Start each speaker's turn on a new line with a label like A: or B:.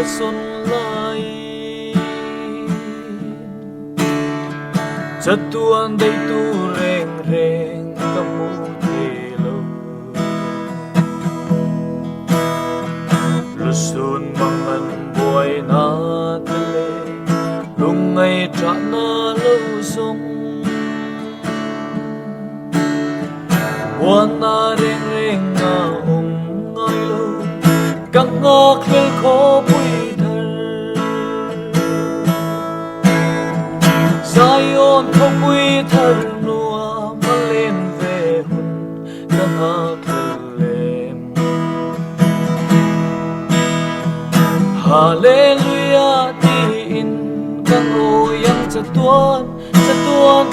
A: ka son laiin cha tuan dei tu reng reng ka mu te lo lu sun mangan boy na tele lung ngai tra na lo song buan na reng reng na ngai lo các ngọc khel khó bụi thở Zion khó bụi thở nua mà lên về hồn các ngọc lên Hallelujah tin các ngôi yang cha tuan thôi